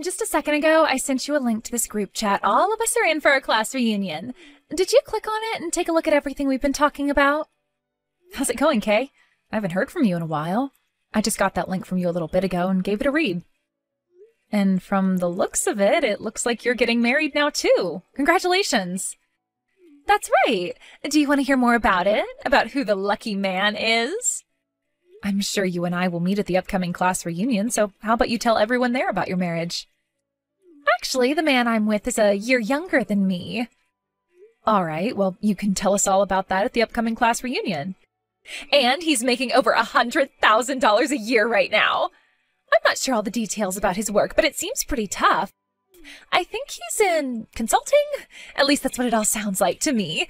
Just a second ago, I sent you a link to this group chat. All of us are in for our class reunion. Did you click on it and take a look at everything we've been talking about? How's it going, Kay? I haven't heard from you in a while. I just got that link from you a little bit ago and gave it a read. And from the looks of it, it looks like you're getting married now too. Congratulations. That's right. Do you want to hear more about it? About who the lucky man is? I'm sure you and I will meet at the upcoming class reunion, so how about you tell everyone there about your marriage? Actually, the man I'm with is a year younger than me. All right, well, you can tell us all about that at the upcoming class reunion. And he's making over $100,000 a year right now. I'm not sure all the details about his work, but it seems pretty tough. I think he's in consulting. At least that's what it all sounds like to me.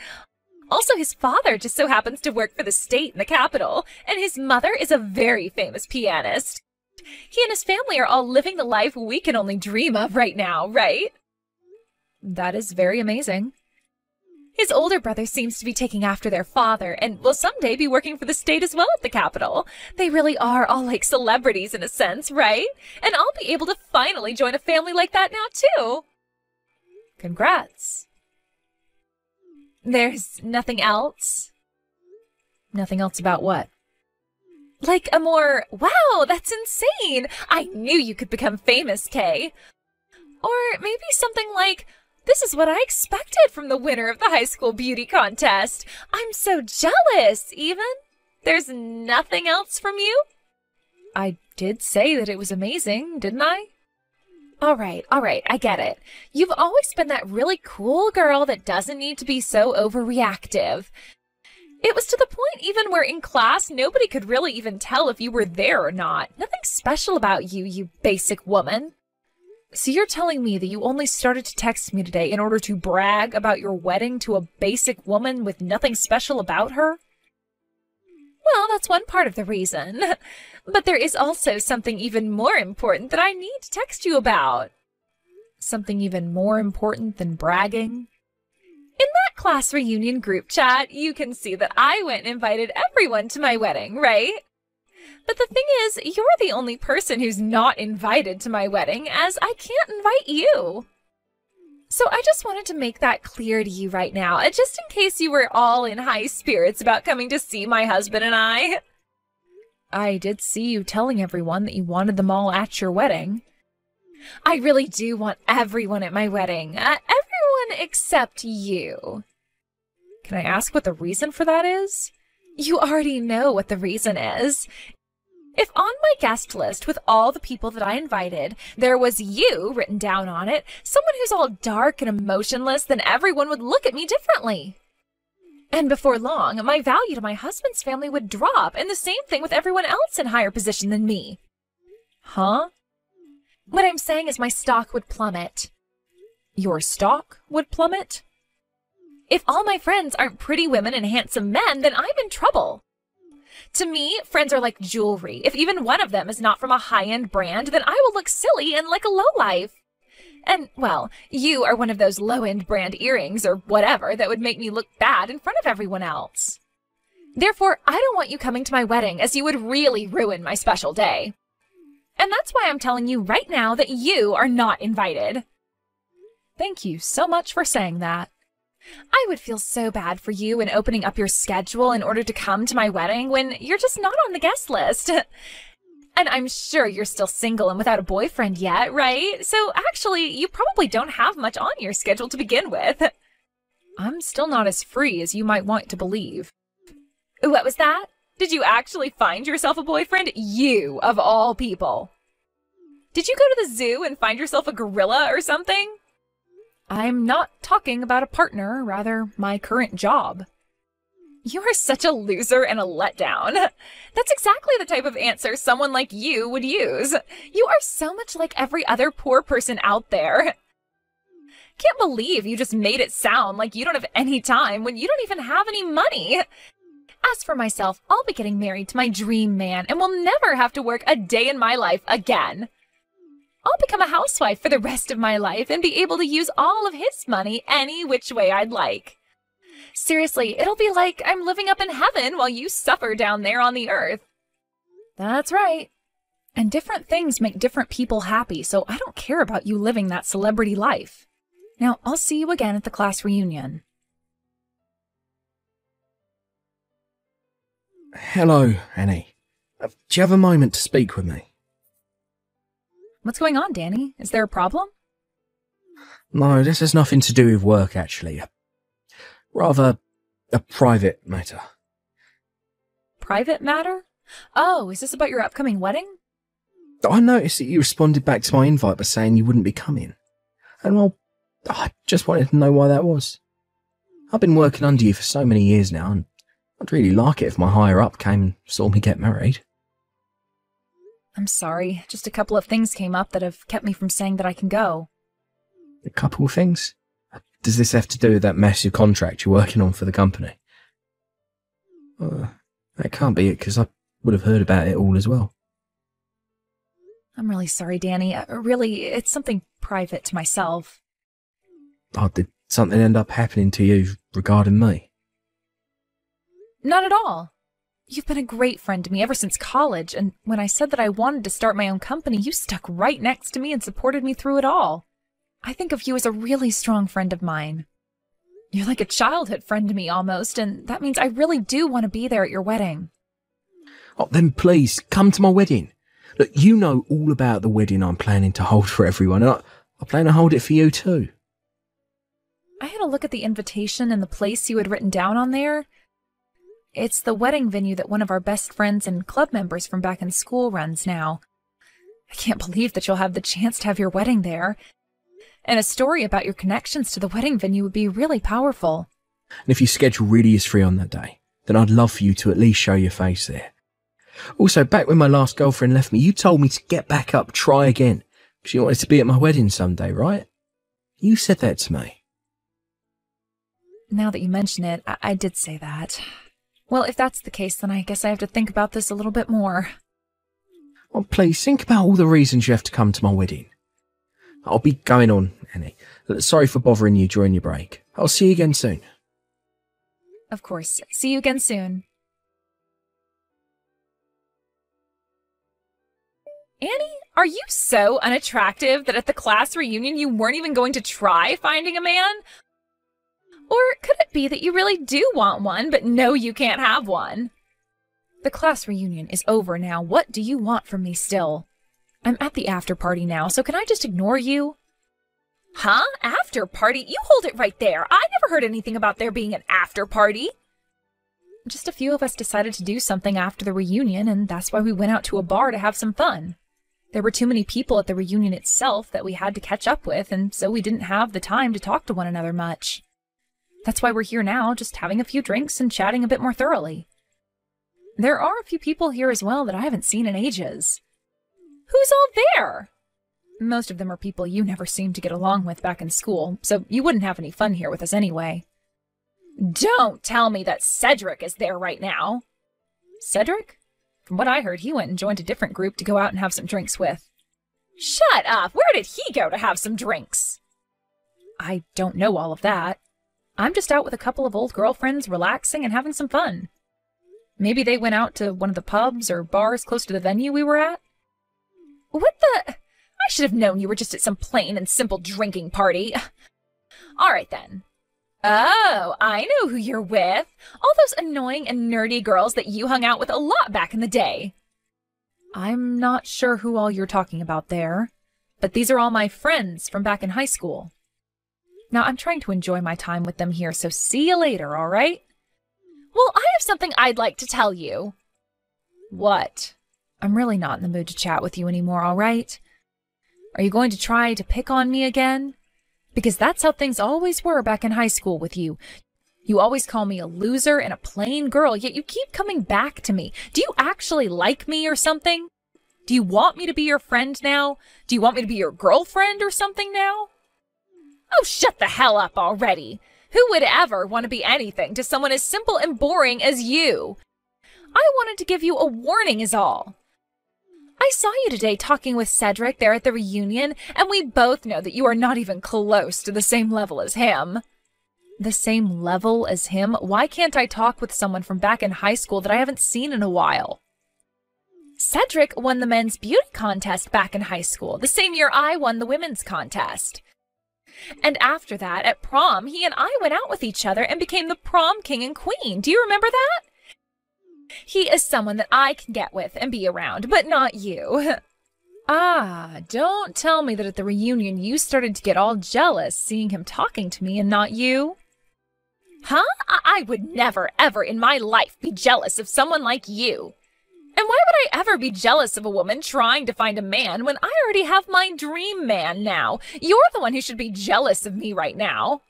Also, his father just so happens to work for the state in the capital, and his mother is a very famous pianist. He and his family are all living the life we can only dream of right now, right? That is very amazing. His older brother seems to be taking after their father and will someday be working for the state as well at the capital. They really are all like celebrities in a sense, right? And I'll be able to finally join a family like that now too. Congrats. There's nothing else? Nothing else about what? Like a more, wow, that's insane. I knew you could become famous, Kay. Or maybe something like, this is what I expected from the winner of the high school beauty contest. I'm so jealous, even. There's nothing else from you? I did say that it was amazing, didn't I? All right, I get it. You've always been that really cool girl that doesn't need to be so overreactive. It was to the point even where in class, nobody could really even tell if you were there or not. Nothing special about you, you basic woman. So you're telling me that you only started to text me today in order to brag about your wedding to a basic woman with nothing special about her? Well, that's one part of the reason. But there is also something even more important that I need to text you about. Something even more important than bragging? In that class reunion group chat, you can see that I went and invited everyone to my wedding, right? But the thing is, you're the only person who's not invited to my wedding, as I can't invite you. So I just wanted to make that clear to you right now, just in case you were all in high spirits about coming to see my husband and I. I did see you telling everyone that you wanted them all at your wedding. I really do want everyone at my wedding. Everyone except you. Can I ask what the reason for that is? You already know what the reason is. If on my guest list with all the people that I invited, there was you written down on it, someone who's all dark and emotionless, then everyone would look at me differently. And before long, my value to my husband's family would drop, and the same thing with everyone else in higher position than me. Huh? What I'm saying is my stock would plummet. Your stock would plummet? If all my friends aren't pretty women and handsome men, then I'm in trouble. To me, friends are like jewelry. If even one of them is not from a high-end brand, then I will look silly and like a lowlife. And, well, you are one of those low-end brand earrings or whatever that would make me look bad in front of everyone else. Therefore, I don't want you coming to my wedding, as you would really ruin my special day. And that's why I'm telling you right now that you are not invited. Thank you so much for saying that. I would feel so bad for you in opening up your schedule in order to come to my wedding when you're just not on the guest list. And I'm sure you're still single and without a boyfriend yet, right? So actually, you probably don't have much on your schedule to begin with. I'm still not as free as you might want to believe. What was that? Did you actually find yourself a boyfriend? You, of all people. Did you go to the zoo and find yourself a gorilla or something? I'm not talking about a partner, rather my current job. You are such a loser and a letdown. That's exactly the type of answer someone like you would use. You are so much like every other poor person out there. Can't believe you just made it sound like you don't have any time when you don't even have any money. As for myself, I'll be getting married to my dream man and will never have to work a day in my life again. I'll become a housewife for the rest of my life and be able to use all of his money any which way I'd like. Seriously, it'll be like I'm living up in heaven while you suffer down there on the earth. That's right. And different things make different people happy, so I don't care about you living that celebrity life. Now, I'll see you again at the class reunion. Hello, Annie. Do you have a moment to speak with me? What's going on, Danny? Is there a problem? No, this has nothing to do with work, actually. Rather, a private matter. Private matter? Oh, is this about your upcoming wedding? I noticed that you responded back to my invite by saying you wouldn't be coming. And well, I just wanted to know why that was. I've been working under you for so many years now, and I'd really like it if my higher-up came and saw me get married. I'm sorry, just a couple of things came up that have kept me from saying that I can go. A couple of things? Does this have to do with that massive contract you're working on for the company? That can't be it, because I would have heard about it all as well. I'm really sorry, Danny. Really, it's something private to myself. Oh, did something end up happening to you regarding me? Not at all. You've been a great friend to me ever since college, and when I said that I wanted to start my own company, you stuck right next to me and supported me through it all. I think of you as a really strong friend of mine. You're like a childhood friend to me almost, and that means I really do want to be there at your wedding. Oh, then please, come to my wedding. Look, you know all about the wedding I'm planning to hold for everyone, and I plan to hold it for you too. I had a look at the invitation and the place you had written down on there. It's the wedding venue that one of our best friends and club members from back in school runs now. I can't believe that you'll have the chance to have your wedding there. And a story about your connections to the wedding venue would be really powerful. And if your schedule really is free on that day, then I'd love for you to at least show your face there. Also, back when my last girlfriend left me, you told me to get back up, try again, because you wanted to be at my wedding someday, right? You said that to me. Now that you mention it, I did say that. Well, if that's the case, then I guess I have to think about this a little bit more. Well, please, think about all the reasons you have to come to my wedding. I'll be going on, Annie. Sorry for bothering you during your break. I'll see you again soon. Of course. See you again soon. Annie, are you so unattractive that at the class reunion you weren't even going to try finding a man? Or could it be that you really do want one, but know you can't have one? The class reunion is over now. What do you want from me still? I'm at the after party now, so can I just ignore you? Huh? After party? You hold it right there. I never heard anything about there being an after party. Just a few of us decided to do something after the reunion, and that's why we went out to a bar to have some fun. There were too many people at the reunion itself that we had to catch up with, and so we didn't have the time to talk to one another much. That's why we're here now, just having a few drinks and chatting a bit more thoroughly. There are a few people here as well that I haven't seen in ages. Who's all there? Most of them are people you never seemed to get along with back in school, so you wouldn't have any fun here with us anyway. Don't tell me that Cedric is there right now. Cedric? From what I heard, he went and joined a different group to go out and have some drinks with. Shut up! Where did he go to have some drinks? I don't know all of that. I'm just out with a couple of old girlfriends relaxing and having some fun. Maybe they went out to one of the pubs or bars close to the venue we were at. What the? I should have known you were just at some plain and simple drinking party. All right, then. Oh, I know who you're with. All those annoying and nerdy girls that you hung out with a lot back in the day. I'm not sure who all you're talking about there, but these are all my friends from back in high school. Now, I'm trying to enjoy my time with them here, so see you later, all right? Well, I have something I'd like to tell you. What? I'm really not in the mood to chat with you anymore, all right? Are you going to try to pick on me again? Because that's how things always were back in high school with you. You always call me a loser and a plain girl, yet you keep coming back to me. Do you actually like me or something? Do you want me to be your friend now? Do you want me to be your girlfriend or something now? Oh, shut the hell up already. Who would ever want to be anything to someone as simple and boring as you? I wanted to give you a warning is all. I saw you today talking with Cedric there at the reunion, and we both know that you are not even close to the same level as him. The same level as him? Why can't I talk with someone from back in high school that I haven't seen in a while? Cedric won the men's beauty contest back in high school, the same year I won the women's contest. And after that, at prom, he and I went out with each other and became the prom king and queen. Do you remember that? He is someone that I can get with and be around, but not you. Ah, don't tell me that at the reunion you started to get all jealous seeing him talking to me and not you. Huh? I would never, ever in my life be jealous of someone like you. And why would I ever be jealous of a woman trying to find a man when I already have my dream man now? You're the one who should be jealous of me right now.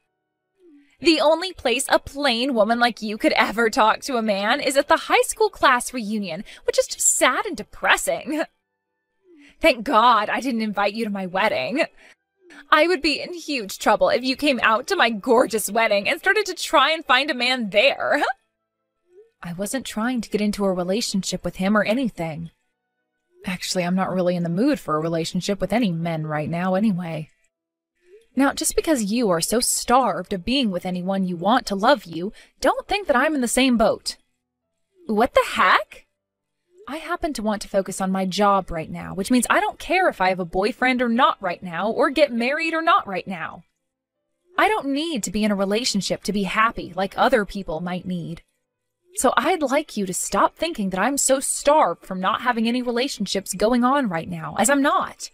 The only place a plain woman like you could ever talk to a man is at the high school class reunion, which is just sad and depressing. Thank God I didn't invite you to my wedding. I would be in huge trouble if you came out to my gorgeous wedding and started to try and find a man there. I wasn't trying to get into a relationship with him or anything. Actually, I'm not really in the mood for a relationship with any men right now anyway. Now, just because you are so starved of being with anyone you want to love you, don't think that I'm in the same boat. What the heck? I happen to want to focus on my job right now, which means I don't care if I have a boyfriend or not right now, or get married or not right now. I don't need to be in a relationship to be happy like other people might need. So I'd like you to stop thinking that I'm so starved from not having any relationships going on right now, as I'm not.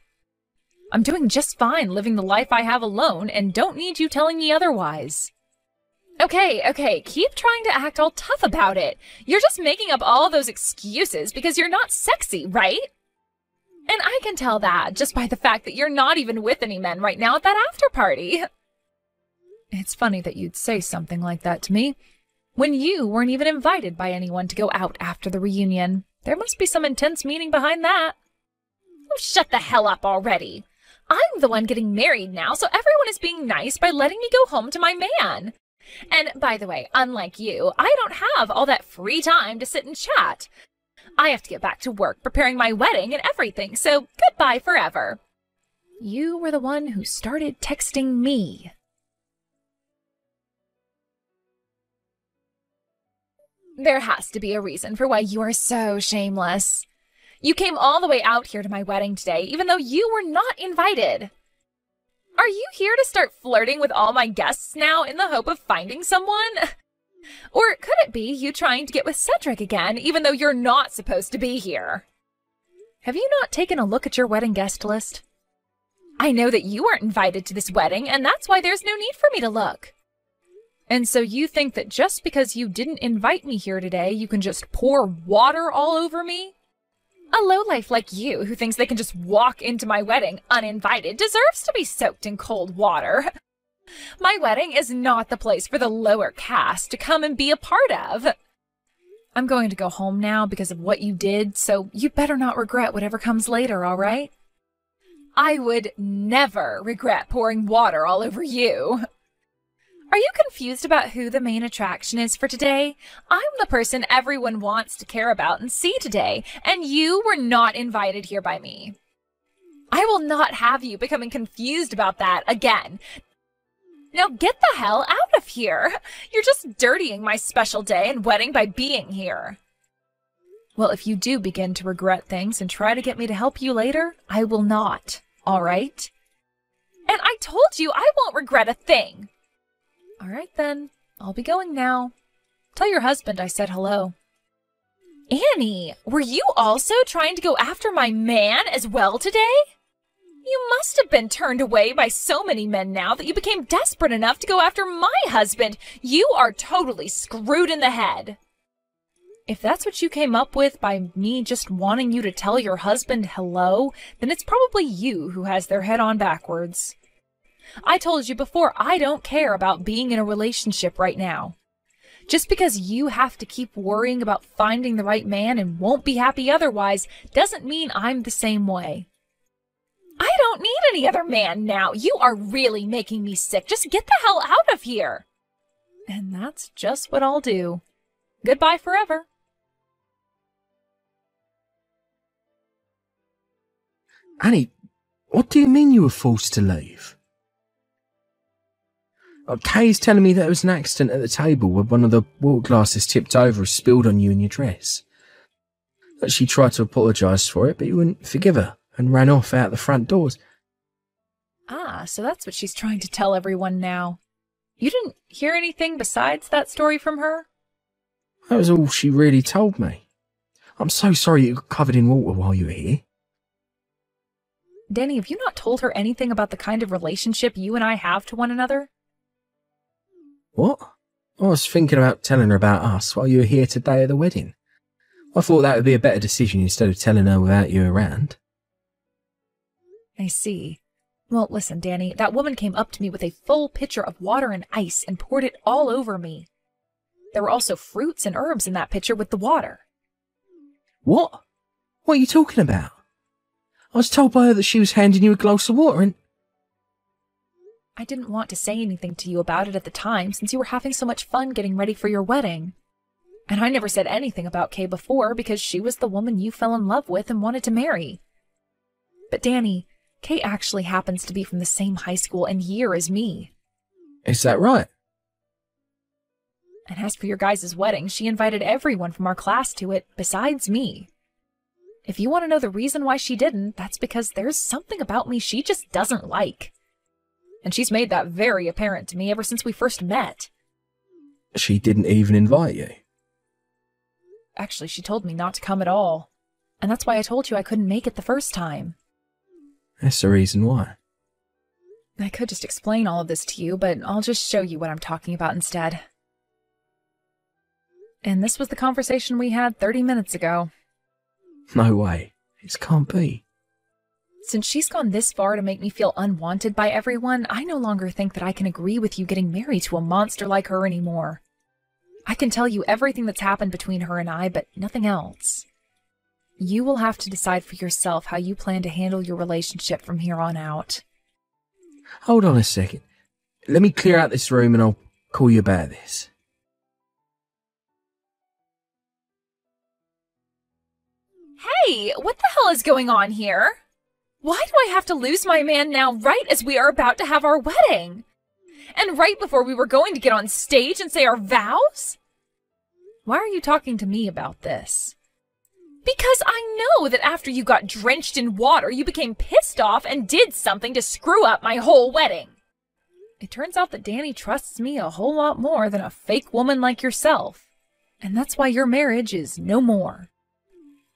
I'm doing just fine living the life I have alone and don't need you telling me otherwise. Okay, keep trying to act all tough about it. You're just making up all those excuses because you're not sexy, right? And I can tell that just by the fact that you're not even with any men right now at that after party. It's funny that you'd say something like that to me, when you weren't even invited by anyone to go out after the reunion. There must be some intense meaning behind that. Oh, shut the hell up already. I'm the one getting married now, so everyone is being nice by letting me go home to my man. And by the way, unlike you, I don't have all that free time to sit and chat. I have to get back to work preparing my wedding and everything, so goodbye forever. You were the one who started texting me. There has to be a reason for why you are so shameless. You came all the way out here to my wedding today, even though you were not invited. Are you here to start flirting with all my guests now in the hope of finding someone? Or could it be you trying to get with Cedric again, even though you're not supposed to be here? Have you not taken a look at your wedding guest list? I know that you weren't invited to this wedding, and that's why there's no need for me to look. And so you think that just because you didn't invite me here today, you can just pour water all over me? A lowlife like you, who thinks they can just walk into my wedding uninvited, deserves to be soaked in cold water. My wedding is not the place for the lower caste to come and be a part of. I'm going to go home now because of what you did, so you better not regret whatever comes later, all right? I would never regret pouring water all over you. Are you confused about who the main attraction is for today? I'm the person everyone wants to care about and see today, and you were not invited here by me. I will not have you becoming confused about that again. Now get the hell out of here. You're just dirtying my special day and wedding by being here. Well, if you do begin to regret things and try to get me to help you later, I will not, all right? And I told you I won't regret a thing. All right, then. I'll be going now. Tell your husband I said hello. Annie, were you also trying to go after my man as well today? You must have been turned away by so many men now that you became desperate enough to go after my husband. You are totally screwed in the head. If that's what you came up with by me just wanting you to tell your husband hello, then it's probably you who has their head on backwards. I told you before, I don't care about being in a relationship right now. Just because you have to keep worrying about finding the right man and won't be happy otherwise doesn't mean I'm the same way. I don't need any other man now. You are really making me sick. Just get the hell out of here. And that's just what I'll do. Goodbye forever. Annie, what do you mean you were forced to leave? Kay's telling me that there was an accident at the table where one of the water glasses tipped over and spilled on you and your dress. that she tried to apologise for it, but you wouldn't forgive her and ran off out the front doors. Ah, so that's what she's trying to tell everyone now. You didn't hear anything besides that story from her? That was all she really told me. I'm so sorry you got covered in water while you were here. Danny, have you not told her anything about the kind of relationship you and I have to one another? What? I was thinking about telling her about us while you were here today at the wedding. I thought that would be a better decision instead of telling her without you around. I see. Well, listen, Danny, that woman came up to me with a full pitcher of water and ice and poured it all over me. There were also fruits and herbs in that pitcher with the water. What? What are you talking about? I was told by her that she was handing you a glass of water and... I didn't want to say anything to you about it at the time since you were having so much fun getting ready for your wedding. And I never said anything about Kay before because she was the woman you fell in love with and wanted to marry. But Danny, Kay actually happens to be from the same high school and year as me. Is that right? And as for your guys' wedding, she invited everyone from our class to it, besides me. If you want to know the reason why she didn't, that's because there's something about me she just doesn't like. And she's made that very apparent to me ever since we first met. She didn't even invite you? Actually, she told me not to come at all. And that's why I told you I couldn't make it the first time. That's the reason why. I could just explain all of this to you, but I'll just show you what I'm talking about instead. And this was the conversation we had 30 minutes ago. No way. This can't be. Since she's gone this far to make me feel unwanted by everyone, I no longer think that I can agree with you getting married to a monster like her anymore. I can tell you everything that's happened between her and I, but nothing else. You will have to decide for yourself how you plan to handle your relationship from here on out. Hold on a second. Let me clear out this room and I'll call you about this. Hey, what the hell is going on here? Why do I have to lose my man now right as we are about to have our wedding? And right before we were going to get on stage and say our vows? Why are you talking to me about this? Because I know that after you got drenched in water, you became pissed off and did something to screw up my whole wedding. It turns out that Danny trusts me a whole lot more than a fake woman like yourself. And that's why your marriage is no more.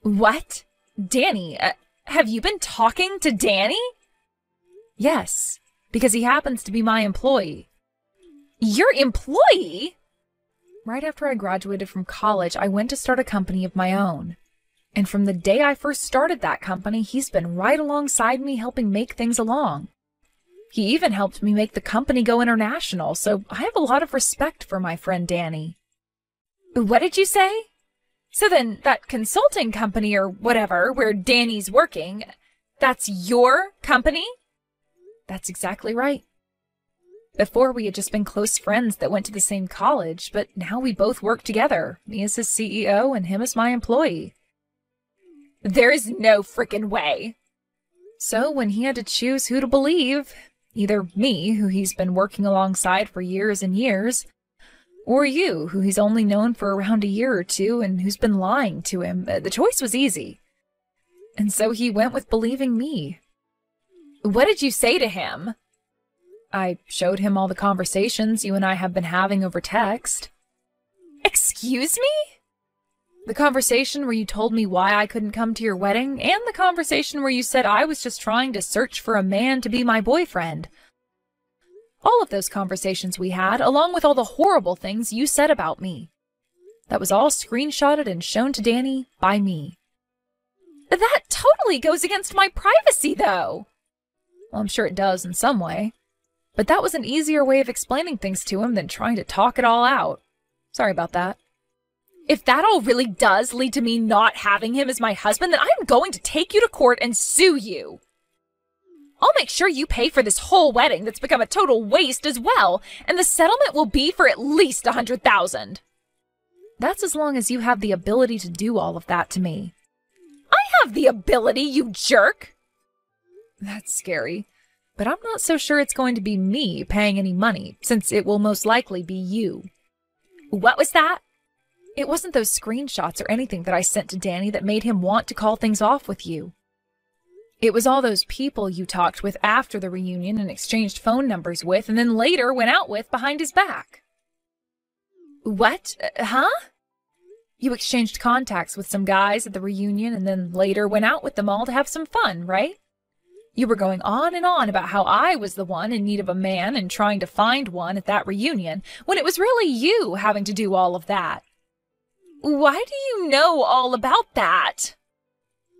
What? Danny, have you been talking to Danny? Yes, because he happens to be my employee. Your employee? Right after I graduated from college, I went to start a company of my own. And from the day I first started that company, he's been right alongside me helping make things along. He even helped me make the company go international, so I have a lot of respect for my friend Danny. What did you say? So then, that consulting company or whatever, where Danny's working, that's your company? That's exactly right. Before, we had just been close friends that went to the same college, but now we both work together, me as his CEO and him as my employee. There is no frickin' way. So when he had to choose who to believe, either me, who he's been working alongside for years and years, or you, who he's only known for around a year or two and who's been lying to him, the choice was easy. And so he went with believing me. What did you say to him? I showed him all the conversations you and I have been having over text. Excuse me? The conversation where you told me why I couldn't come to your wedding, and the conversation where you said I was just trying to search for a man to be my boyfriend. All of those conversations we had, along with all the horrible things you said about me. That was all screenshotted and shown to Danny by me. That totally goes against my privacy, though. Well, I'm sure it does in some way. But that was an easier way of explaining things to him than trying to talk it all out. Sorry about that. If that all really does lead to me not having him as my husband, then I'm going to take you to court and sue you. I'll make sure you pay for this whole wedding that's become a total waste as well, and the settlement will be for at least $100,000. That's as long as you have the ability to do all of that to me. I have the ability, you jerk! That's scary, but I'm not so sure it's going to be me paying any money, since it will most likely be you. What was that? It wasn't those screenshots or anything that I sent to Danny that made him want to call things off with you. It was all those people you talked with after the reunion and exchanged phone numbers with and then later went out with behind his back. What? Huh? You exchanged contacts with some guys at the reunion and then later went out with them all to have some fun, right? You were going on and on about how I was the one in need of a man and trying to find one at that reunion, when it was really you having to do all of that. Why do you know all about that?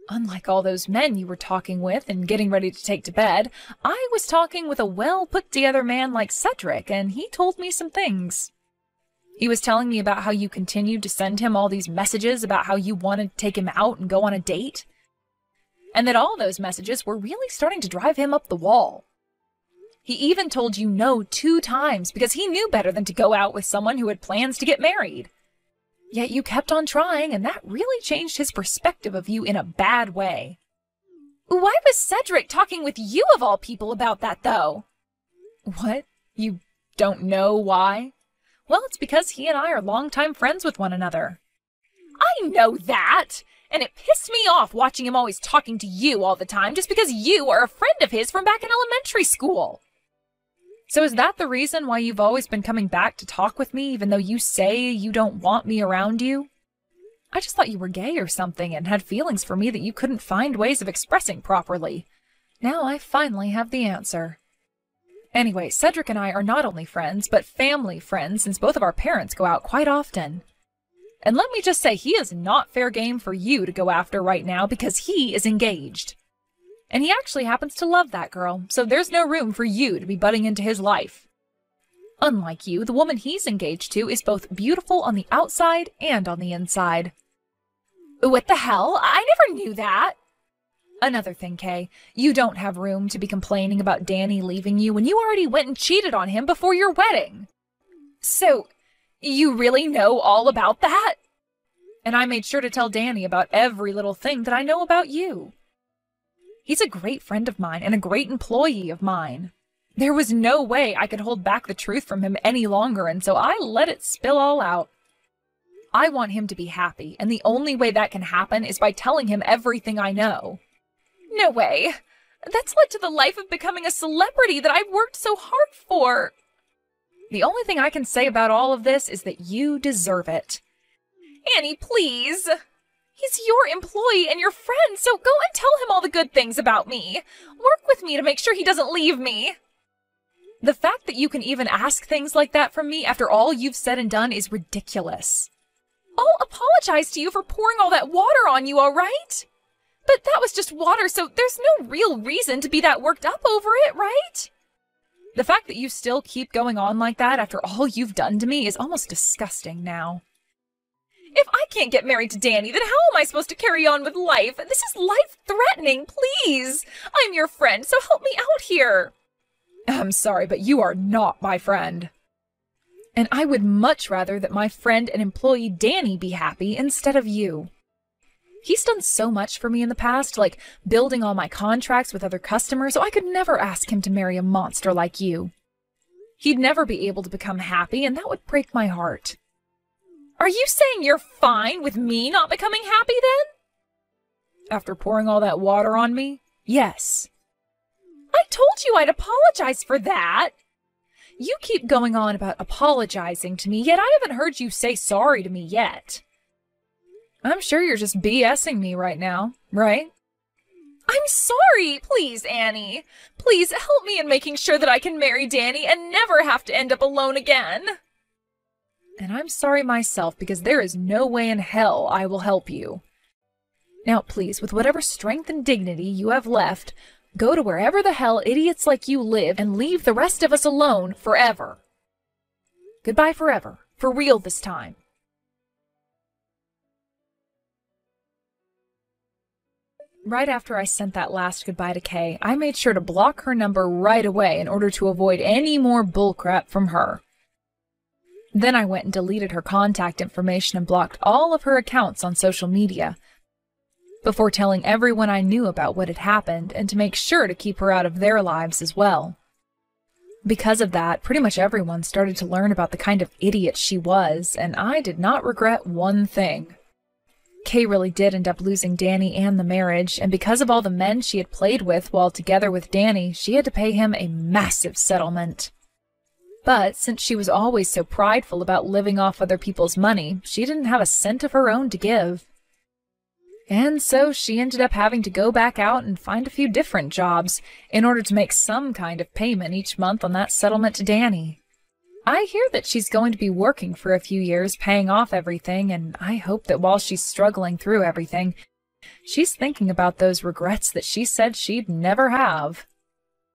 Unlike all those men you were talking with and getting ready to take to bed, I was talking with a well-put-together man like Cedric, and he told me some things. He was telling me about how you continued to send him all these messages about how you wanted to take him out and go on a date. And that all those messages were really starting to drive him up the wall. He even told you no 2 times because he knew better than to go out with someone who had plans to get married. Yet you kept on trying, and that really changed his perspective of you in a bad way. Why was Cedric talking with you of all people about that, though? What? You don't know why? Well, it's because he and I are longtime friends with one another. I know that! And it pissed me off watching him always talking to you all the time just because you are a friend of his from back in elementary school. So is that the reason why you've always been coming back to talk with me even though you say you don't want me around you? I just thought you were gay or something and had feelings for me that you couldn't find ways of expressing properly. Now I finally have the answer. Anyway, Cedric and I are not only friends, but family friends since both of our parents go out quite often. And let me just say, he is not fair game for you to go after right now because he is engaged. And he actually happens to love that girl, so there's no room for you to be butting into his life. Unlike you, the woman he's engaged to is both beautiful on the outside and on the inside. What the hell? I never knew that! Another thing, Kay, you don't have room to be complaining about Danny leaving you when you already went and cheated on him before your wedding. So, you really know all about that? And I made sure to tell Danny about every little thing that I know about you. He's a great friend of mine and a great employee of mine. There was no way I could hold back the truth from him any longer, and so I let it spill all out. I want him to be happy, and the only way that can happen is by telling him everything I know. No way! That's led to the life of becoming a celebrity that I've worked so hard for. The only thing I can say about all of this is that you deserve it. Annie, please! He's your employee and your friend, so go and tell him all the good things about me. Work with me to make sure he doesn't leave me. The fact that you can even ask things like that from me after all you've said and done is ridiculous. I'll apologize to you for pouring all that water on you, all right? But that was just water, so there's no real reason to be that worked up over it, right? The fact that you still keep going on like that after all you've done to me is almost disgusting now. If I can't get married to Danny, then how am I supposed to carry on with life? This is life-threatening, please! I'm your friend, so help me out here! I'm sorry, but you are not my friend. And I would much rather that my friend and employee Danny be happy instead of you. He's done so much for me in the past, like building all my contracts with other customers, so I could never ask him to marry a monster like you. He'd never be able to become happy, and that would break my heart. Are you saying you're fine with me not becoming happy then? After pouring all that water on me? Yes. I told you I'd apologize for that. You keep going on about apologizing to me, yet I haven't heard you say sorry to me yet. I'm sure you're just BSing me right now, right? I'm sorry! Please, Annie. Please help me in making sure that I can marry Danny and never have to end up alone again. And I'm sorry myself because there is no way in hell I will help you. Now, please, with whatever strength and dignity you have left, go to wherever the hell idiots like you live and leave the rest of us alone forever. Goodbye forever. For real this time. Right after I sent that last goodbye to Kay, I made sure to block her number right away in order to avoid any more bullcrap from her. Then I went and deleted her contact information and blocked all of her accounts on social media, before telling everyone I knew about what had happened and to make sure to keep her out of their lives as well. Because of that, pretty much everyone started to learn about the kind of idiot she was, and I did not regret one thing. Kay really did end up losing Danny and the marriage, and because of all the men she had played with while together with Danny, she had to pay him a massive settlement. But since she was always so prideful about living off other people's money, she didn't have a cent of her own to give. And so she ended up having to go back out and find a few different jobs in order to make some kind of payment each month on that settlement to Danny. I hear that she's going to be working for a few years paying off everything, and I hope that while she's struggling through everything, she's thinking about those regrets that she said she'd never have.